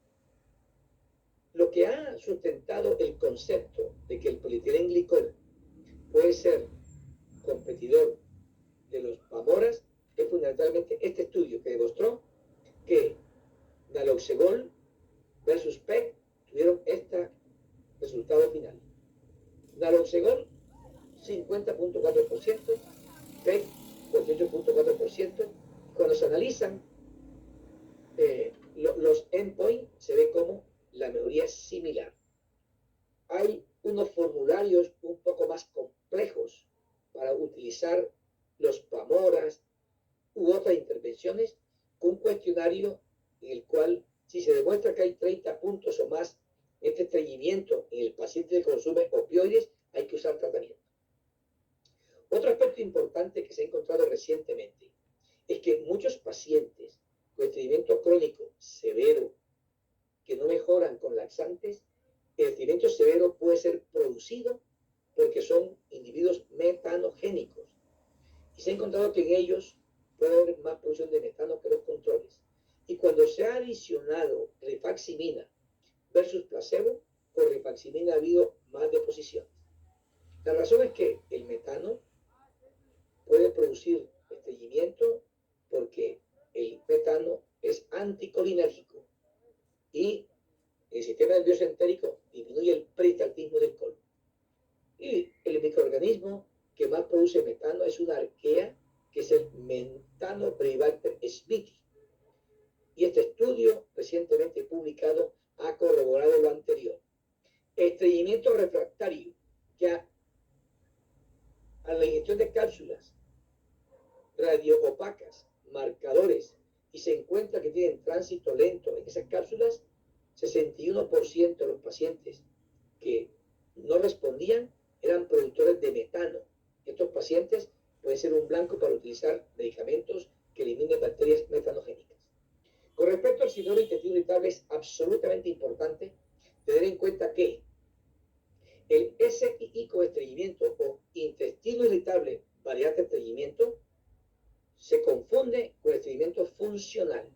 S2: Lo que ha sustentado el concepto de que el polietilenglicol puede ser competidor de los PAMORAs es fundamentalmente este estudio que demostró que naloxegol versus PEG tuvieron este resultado final. Naloxegol 50.4%, PEG 48.4%. Cuando se analizan los endpoints, se ve como la mejoría es similar. Hay unos formularios un poco más complejos para utilizar los PAMORAs u otras intervenciones, con un cuestionario en el cual, si se demuestra que hay 30 puntos o más este estreñimiento en el paciente que consume opioides, hay que usar tratamiento. Otro aspecto importante que se ha encontrado recientemente es que muchos pacientes con estreñimiento crónico severo que no mejoran con laxantes, el estreñimiento severo puede ser producido porque son individuos metanogénicos. Y se ha encontrado que en ellos puede haber más producción de metano que los controles. Y cuando se ha adicionado rifaximina versus placebo, con rifaximina ha habido más deposiciones. La razón es que el metano producir estreñimiento porque el metano es anticolinérgico y el sistema nervioso entérico disminuye el peristaltismo del colon. Y el microorganismo que más produce metano es una arquea, que es el Methanobacter smithii. Y este estudio recientemente publicado ha corroborado lo anterior. Estreñimiento refractario, que a la ingestión de cápsulas radioopacas, marcadores, y se encuentra que tienen tránsito lento en esas cápsulas, 61% de los pacientes que no respondían eran productores de metano. Estos pacientes pueden ser un blanco para utilizar medicamentos que eliminen bacterias metanogénicas. Con respecto al síndrome de intestino irritable, es absolutamente importante tener en cuenta que el SII con estreñimiento o intestino irritable variante estreñimiento se confunde con estreñimiento funcional.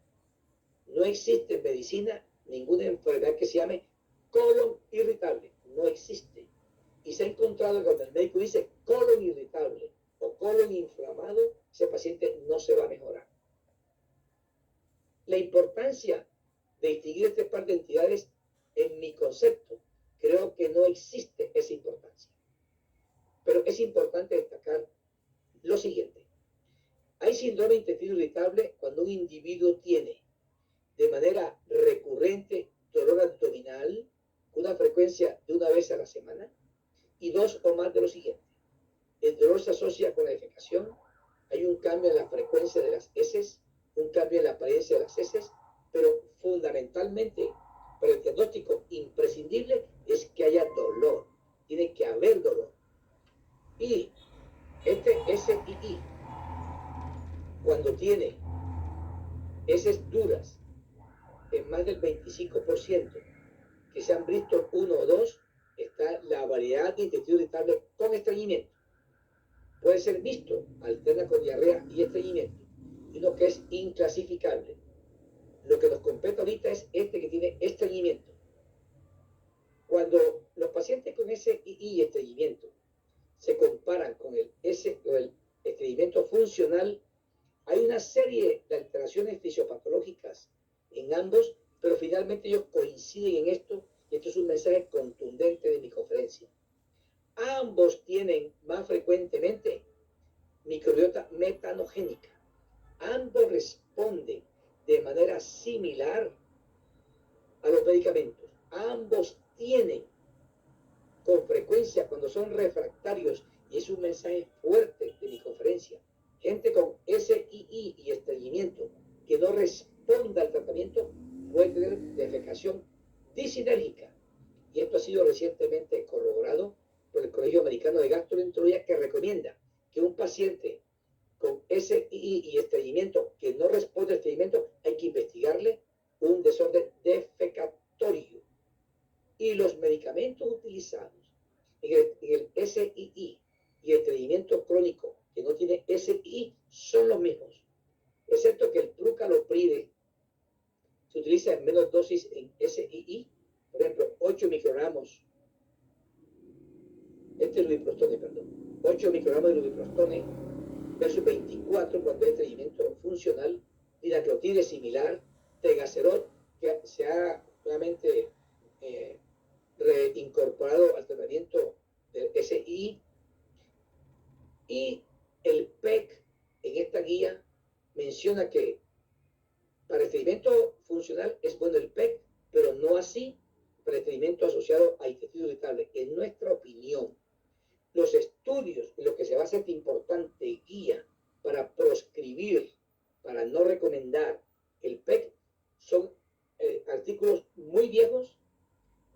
S2: No existe en medicina ninguna enfermedad que se llame colon irritable. No existe. Y se ha encontrado que cuando el médico dice colon irritable o colon inflamado, ese paciente no se va a mejorar. La importancia de distinguir este par de entidades, en mi concepto, creo que no existe esa importancia. Pero es importante destacar lo siguiente. Hay síndrome de intestino irritable cuando un individuo tiene de manera recurrente dolor abdominal con una frecuencia de una vez a la semana y 2 o más de lo siguiente. El dolor se asocia con la defecación, hay un cambio en la frecuencia de las heces, un cambio en la apariencia de las heces, pero fundamentalmente para el diagnóstico imprescindible es que haya dolor, tiene que haber dolor. Y este SII, cuando tiene heces duras en más del 25%, que sean Bristol 1 o 2, está la variedad de intestino irritable con estreñimiento. Puede ser mixto, alterna con diarrea y estreñimiento, y uno que es inclasificable. Lo que nos compete ahorita es este que tiene estreñimiento. Cuando los pacientes con SII y estreñimiento se comparan con el estreñimiento funcional, hay una serie de alteraciones fisiopatológicas en ambos, pero finalmente ellos coinciden en esto, y esto es un mensaje contundente de mi conferencia. Ambos tienen más frecuentemente microbiota metanogénica. Ambos responden de manera similar a los medicamentos. Ambos tienen con frecuencia, cuando son refractarios, y es un mensaje fuerte de mi conferencia, gente con SII y estreñimiento que no responda al tratamiento puede tener defecación disinérgica. Y esto ha sido recientemente corroborado por el Colegio Americano de Gastroenterología, que recomienda que un paciente con SII y estreñimiento que no responde al estreñimiento hay que investigarle un desorden defecatorio. Y los medicamentos utilizados en el SII y estreñimiento crónico que no tiene SII son los mismos, excepto que el prucalopride se utiliza en menos dosis en SII, por ejemplo, 8 microgramos, lubiprostone, 8 microgramos de lubiprostone versus 24 cuando es estreñimiento funcional. Linaclotide similar, tegacerol, que se ha nuevamente reincorporado al tratamiento del SII, y el PEC en esta guía menciona que para estreñimiento funcional es bueno el PEC, pero no así para estreñimiento asociado a intestino irritable. En nuestra opinión, los estudios en los que se basa esta importante guía para proscribir, para no recomendar el PEC, son artículos muy viejos,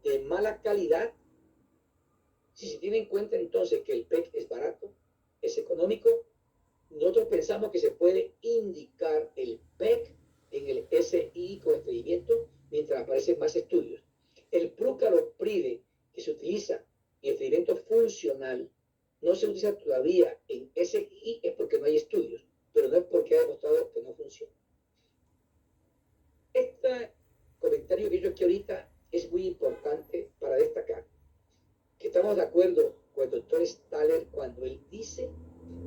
S2: de mala calidad. Si se tiene en cuenta entonces que el PEC es barato, es económico, nosotros pensamos que se puede indicar el PEC en el SII con estreñimiento mientras aparecen más estudios. El prucalopride que se utiliza en estreñimiento funcional no se utiliza todavía en SII, es porque no hay estudios, pero no es porque ha demostrado que no funciona. Este comentario que yo aquí ahorita es muy importante para destacar que estamos de acuerdo con el doctor Staller cuando él dice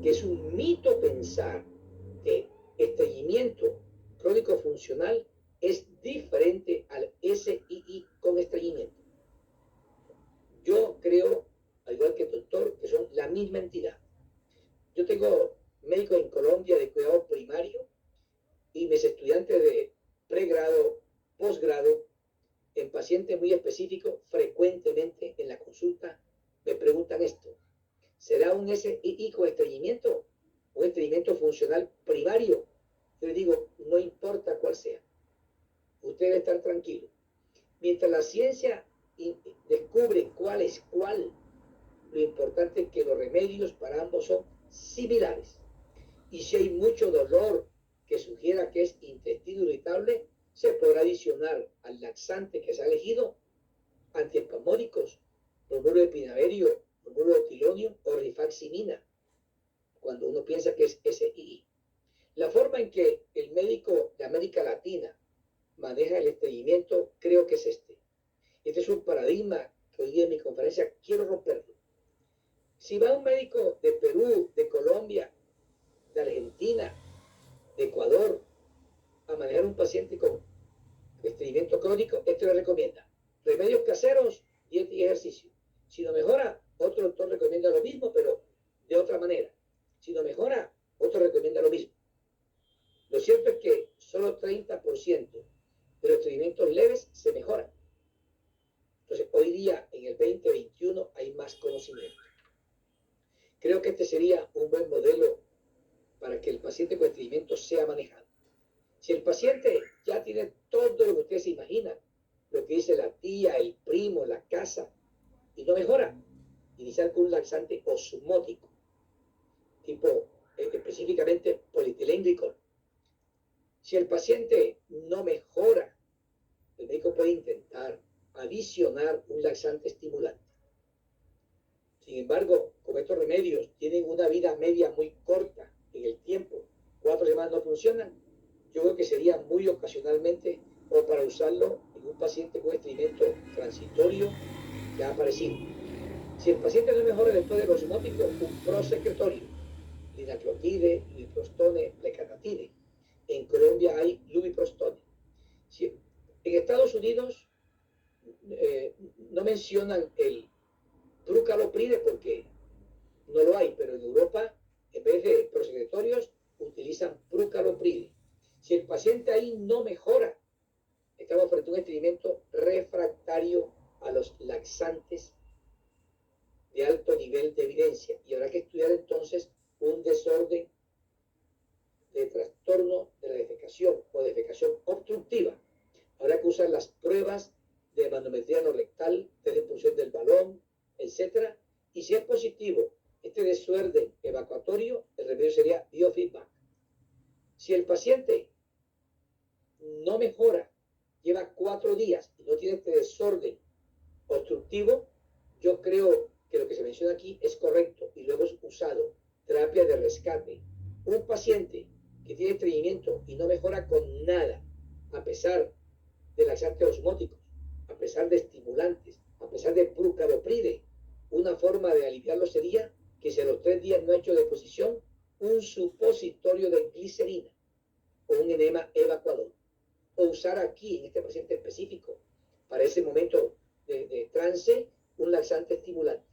S2: que es Es un mito pensar que estreñimiento crónico funcional es diferente al SII con estreñimiento. Yo creo, al igual que el doctor, que son la misma entidad. Yo tengo médicos en Colombia de cuidado primario y mis estudiantes de pregrado, posgrado, en pacientes muy específicos, frecuentemente en la consulta me preguntan esto: ¿será un SII con estreñimiento? ¿Un estreñimiento funcional primario? Yo les digo, no importa cuál sea, usted debe estar tranquilo. Mientras la ciencia descubre cuál es cuál, lo importante es que los remedios para ambos son similares. Y si hay mucho dolor que sugiera que es intestino irritable, se podrá adicionar al laxante que se ha elegido antiespasmódicos, bromuro de pinaverio, bromuro de tilonio o rifaximina, cuando uno piensa que es SII. La forma en que el médico de América Latina maneja el estreñimiento creo que es este. Este es un paradigma que hoy día en mi conferencia quiero romperlo. Si va un médico de Perú, de Colombia, de Argentina, de Ecuador, a manejar un paciente con estreñimiento crónico, este le recomienda remedios caseros, dieta y ejercicio. Si no mejora, otro doctor recomienda lo mismo, pero de otra manera. Si no mejora, otro recomienda lo mismo. Lo cierto es que solo 30% de los estreñimientos leves se mejoran. Entonces, hoy día, en el 2021, hay más conocimiento. Creo que este sería un buen modelo para que el paciente con estreñimiento sea manejado. Si el paciente ya tiene todo lo que usted se imagina, lo que dice la tía, el primo, la casa, y no mejora, iniciar con un laxante osmótico, tipo específicamente polietilenglicol. Si el paciente no mejora, el médico puede intentar adicionar un laxante estimulante. Sin embargo, como estos remedios tienen una vida media muy corta en el tiempo, 4 semanas no funcionan, yo creo que sería muy ocasionalmente o para usarlo en un paciente con estreñimiento transitorio que ha aparecido. Si el paciente no mejora después del osmótico, un prosecretorio, linaclotide, lubiprostone, plecanatide. En Colombia hay lubiprostone. Si, en Estados Unidos no mencionan el prucalopride porque no lo hay, pero en Europa, en vez de prosecretorios, utilizan prucalopride. Si el paciente ahí no mejora, estamos frente a un estreñimiento refractario a los laxantes de alto nivel de evidencia. Y habrá que estudiar entonces un desorden de trastorno de la defecación o defecación obstructiva. Habrá que usar las pruebas de manometría anorrectal, de expulsión del balón, etc. Y si es positivo este desorden evacuatorio, el remedio sería biofeedback. Si el paciente no mejora, lleva 4 días y no tiene este desorden obstructivo, yo creo que lo que se menciona aquí es correcto y lo hemos usado. Terapia de rescate. Un paciente que tiene estreñimiento y no mejora con nada, a pesar de laxantes osmóticos, a pesar de estimulantes, a pesar de prucalopride, una forma de aliviarlo sería que si a los 3 días no ha hecho deposición, un supositorio de glicerina o un enema evacuador. O usar aquí, en este paciente específico, para ese momento de trance, un laxante estimulante.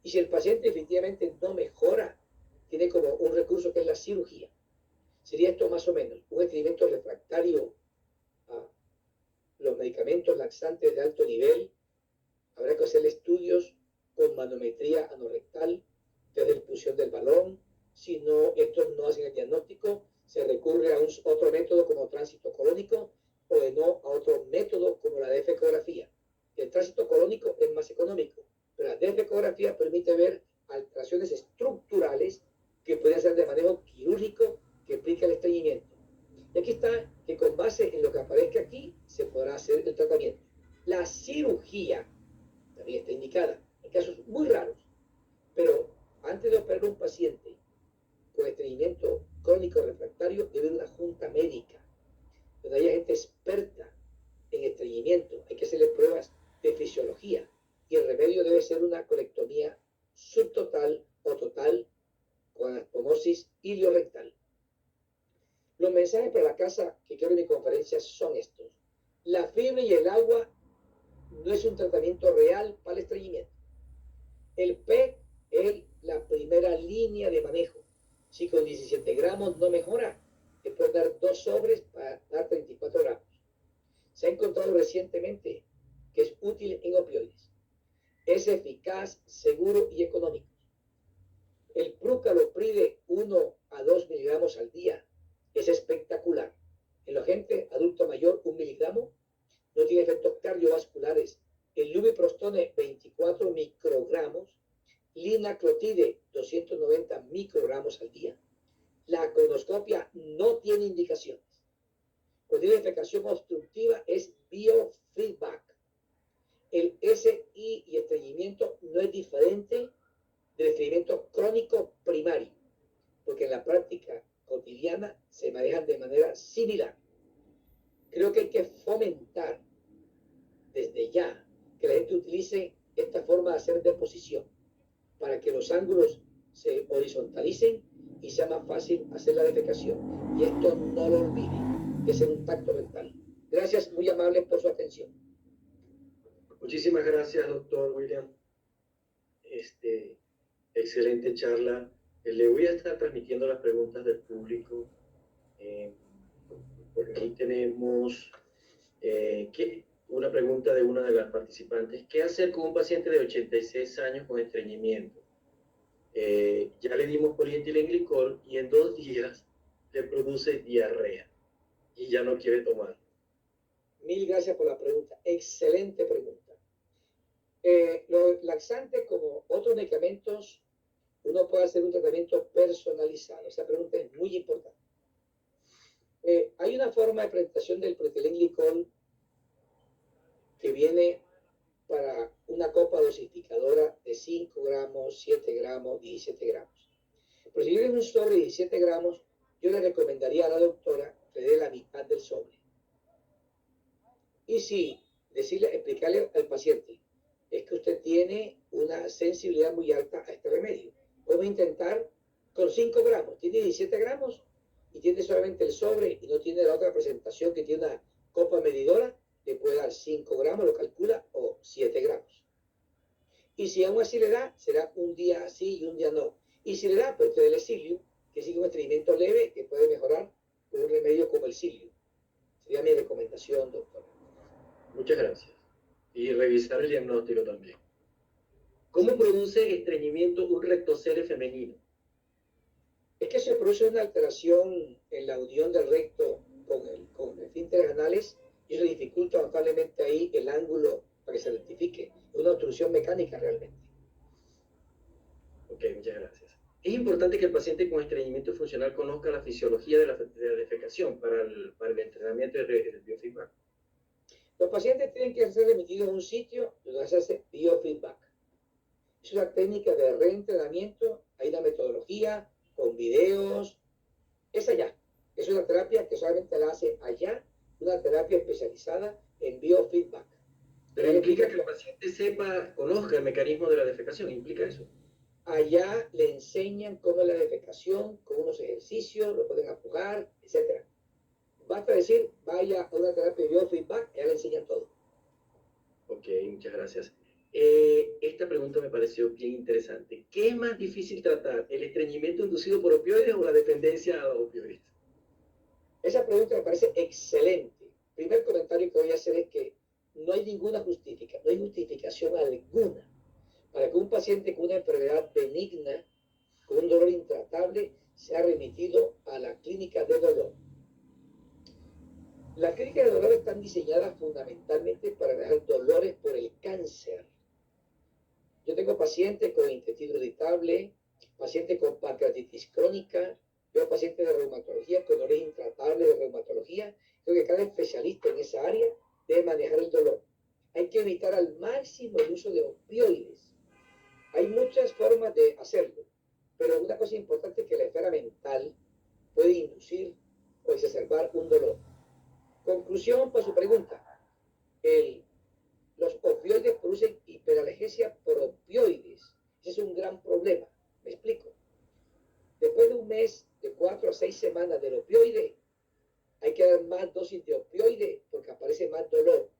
S2: Y si el paciente efectivamente no mejora, tiene como un recurso que es la cirugía. Sería esto más o menos un estreñimiento refractario a los medicamentos laxantes de alto nivel. Habrá que hacer estudios con manometría anorrectal, desde expulsión del balón. Si no, estos no hacen el diagnóstico, se recurre a otro método como tránsito colónico o de no a otro método como la defecografía. El tránsito colónico es más económico, pero la defecografía permite ver alteraciones estructurales que pueden ser de manejo quirúrgico que implica el estreñimiento. Y aquí está que con base en lo que aparezca aquí se podrá hacer el tratamiento. La cirugía también está indicada en casos muy raros, pero antes de operar a un paciente con estreñimiento crónico refractario debe haber una junta médica donde haya gente experta en estreñimiento. Hay que hacerle pruebas de fisiología y el remedio debe ser una colectomía subtotal o total con anastomosis iliorectal. Los mensajes para la casa que quiero en mi conferencia son estos. La fiebre y el agua no es un tratamiento real para el estreñimiento. El PEC es la primera línea de manejo. Si con 17 gramos no mejora, te pueden dar 2 sobres para dar 34 gramos. Se ha encontrado recientemente que es útil en opioides. Es eficaz, seguro y económico. El Prucalopride de 1 a 2 miligramos al día es espectacular. En la gente adulto mayor, 1 miligramo no tiene efectos cardiovasculares. El lubiprostone, 24 microgramos. Linaclotide, 290 microgramos al día. La colonoscopia no tiene indicaciones. Cuando tiene defecación obstructiva es biofeedback. El SI y estreñimiento no es diferente del estreñimiento crónico primario, porque en la práctica cotidiana se manejan de manera similar. Creo que hay que fomentar desde ya que la gente utilice esta forma de hacer deposición para que los ángulos se horizontalicen y sea más fácil hacer la defecación. Y esto no lo olviden, que es en un tacto mental. Gracias, muy amables por su atención.
S1: Muchísimas gracias, doctor William. Excelente charla. Le voy a estar transmitiendo las preguntas del público. Por aquí tenemos una pregunta de una de las participantes. ¿Qué hacer con un paciente de 86 años con estreñimiento? Ya le dimos polietilenglicol y en 2 días le produce diarrea y ya no quiere tomar.
S2: Mil gracias por la pregunta. Excelente pregunta. Los laxantes, como otros medicamentos, uno puede hacer un tratamiento personalizado. Esa pregunta es muy importante. Hay una forma de presentación del polietilenglicol que viene para una copa dosificadora de 5 gramos, 7 gramos, 17 gramos. Pero si viene un sobre de 17 gramos, yo le recomendaría a la doctora que le dé la mitad del sobre. Y sí, explicarle al paciente, es que usted tiene una sensibilidad muy alta a este remedio. Podemos intentar con 5 gramos, tiene 17 gramos y tiene solamente el sobre y no tiene la otra presentación que tiene una copa medidora, le puede dar 5 gramos, lo calcula, o 7 gramos. Y si aún así le da, será un día sí y un día no. Y si le da, pues usted el Cilium, que sigue un estreñimiento leve que puede mejorar con un remedio como el Cilium. Sería mi recomendación, doctor.
S1: Muchas gracias. Y revisar el diagnóstico también. ¿Cómo produce estreñimiento un rectocele femenino?
S2: Es que se produce una alteración en la unión del recto con esfínteres anales y eso dificulta notablemente ahí el ángulo para que se rectifique. Es una obstrucción mecánica realmente.
S1: Ok, muchas gracias. Es importante que el paciente con estreñimiento funcional conozca la fisiología de la defecación para el entrenamiento del biofeedback.
S2: Los pacientes tienen que ser remitidos a un sitio donde se hace biofeedback. Es una técnica de reentrenamiento, hay una metodología con videos. Es allá. Es una terapia que solamente la hace allá, una terapia especializada en biofeedback.
S1: Pero implica que el paciente conozca el mecanismo de la defecación, ¿implica eso?
S2: Allá le enseñan cómo es la defecación, con unos ejercicios, lo pueden empujar, etc. Basta decir, vaya a una terapia de biofeedback, ya le enseñan todo.
S1: Ok, muchas gracias. Esta pregunta me pareció bien interesante. ¿Qué es más difícil tratar, el estreñimiento inducido por opioides o la dependencia a opioides?
S2: Esa pregunta me parece excelente. El primer comentario que voy a hacer es que no hay justificación alguna para que un paciente con una enfermedad benigna, con un dolor intratable, sea remitido a la clínica de dolor. Las clínicas de dolor están diseñadas fundamentalmente para dejar dolores por el cáncer. Yo tengo pacientes con intestino irritable, pacientes con pancreatitis crónica, veo pacientes de reumatología con dolores intratables de reumatología. Creo que cada especialista en esa área debe manejar el dolor. Hay que evitar al máximo el uso de opioides. Hay muchas formas de hacerlo, pero una cosa importante es que la esfera mental puede inducir o exacerbar un dolor. Conclusión para su pregunta. Los opioides producen hiperalgesia por opioides. Ese es un gran problema. ¿Me explico? mes, de 4 a 6 semanas del opioide, hay que dar más dosis de opioide porque aparece más dolor.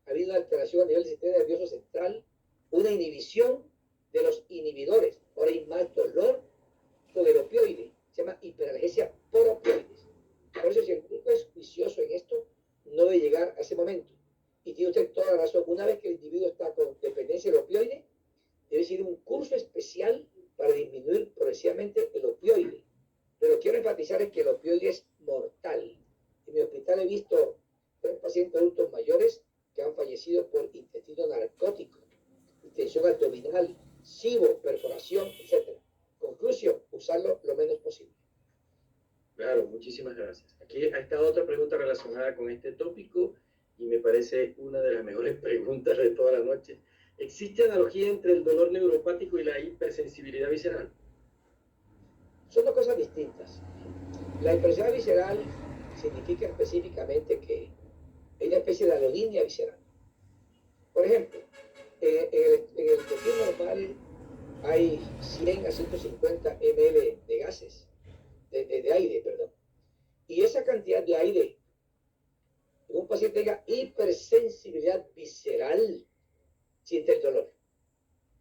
S2: Ha habido una alteración a nivel del sistema nervioso central, una inhibición de los inhibidores. Ahora hay más dolor con el opioide. Se llama hiperalgesia por opioides. Por eso, si el médico es juicioso en esto, no debe llegar a ese momento. Y tiene usted toda la razón. Una vez que el individuo está con dependencia del opioide, debe ir un curso especial para disminuir progresivamente el opioide. Pero quiero enfatizar en que el opioide es mortal. En mi hospital he visto 3 pacientes adultos mayores que han fallecido por intestino narcótico, distensión abdominal, SIBO, perforación, etc. Conclusión, usarlo lo menos posible.
S1: Claro, muchísimas gracias. Aquí está otra pregunta relacionada con este tópico y me parece una de las mejores preguntas de toda la noche. ¿Existe analogía entre el dolor neuropático y la hipersensibilidad visceral?
S2: Son dos cosas distintas. La hipersensibilidad visceral significa específicamente que hay una especie de alodinia visceral. Por ejemplo, en el intestino normal hay 100 a 150 ml de gases, de aire, perdón. Y esa cantidad de aire, en un paciente tenga hipersensibilidad visceral, siente el dolor.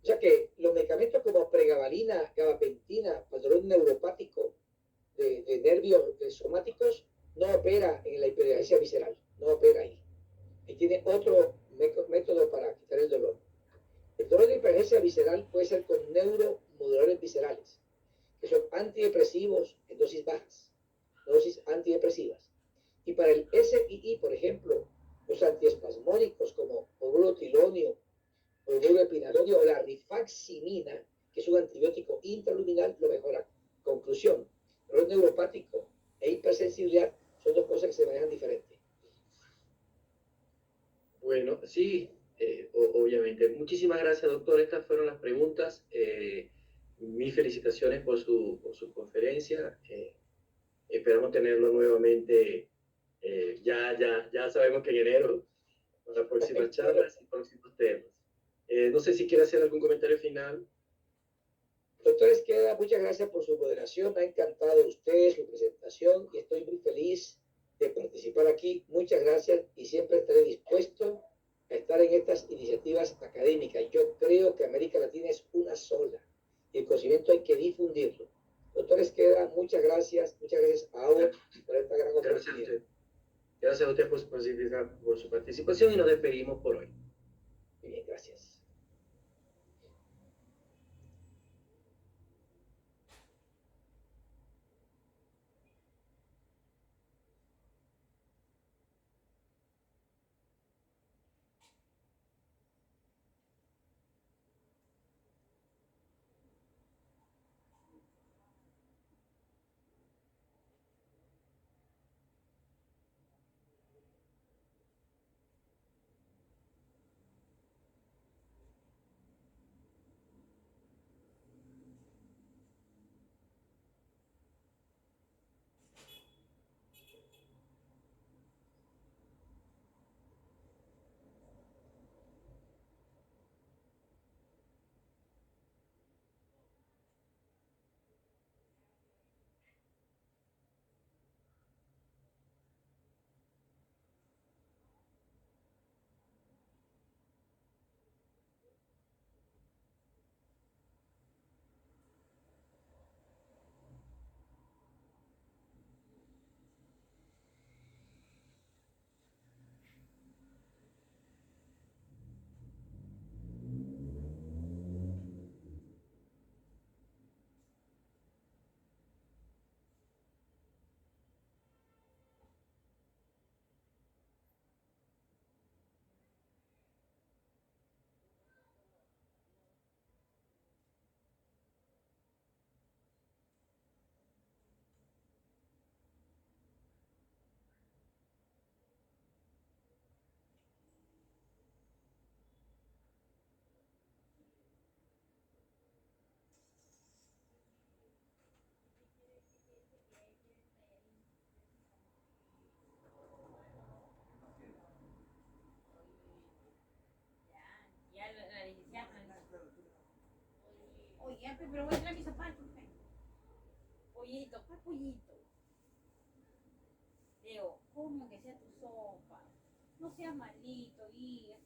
S2: O sea que los medicamentos como pregabalina, gabapentina, para el dolor neuropático de nervios somáticos, no opera en la hiperalgesia visceral, no opera ahí. Y tiene otro método para quitar el dolor. El dolor de hiperalgesia visceral puede ser con neuromoduladores viscerales, que son antidepresivos en dosis bajas, dosis antidepresivas. Y para el SII, por ejemplo, los antiespasmódicos como orulotilonio, oruloepinalodio o la rifaximina, que es un antibiótico intraluminal, lo mejora. Conclusión, dolor neuropático e hipersensibilidad son dos cosas que se manejan diferente.
S1: Bueno, sí, obviamente. Muchísimas gracias, doctor. Estas fueron las preguntas. Mis felicitaciones por su conferencia. Esperamos tenerlo nuevamente. Ya sabemos que en enero, para próximas charlas y próximos temas. No sé si quiere hacer algún comentario final.
S2: Doctor Esqueda, muchas gracias por su moderación. Me ha encantado usted, su presentación, y estoy muy feliz de participar aquí. Muchas gracias y siempre estaré dispuesto a estar en estas iniciativas académicas. Yo creo que América Latina es una sola y el conocimiento hay que difundirlo. Doctor Esqueda, muchas gracias a AOT por esta gran oportunidad.
S1: Gracias a usted por su participación y nos despedimos por hoy.
S2: Muy bien, gracias.
S3: Oye, pero voy a traer mis zapatos. Pollito, ¿cuál pollito? Leo, come aunque sea tu sopa. No seas malito, hija.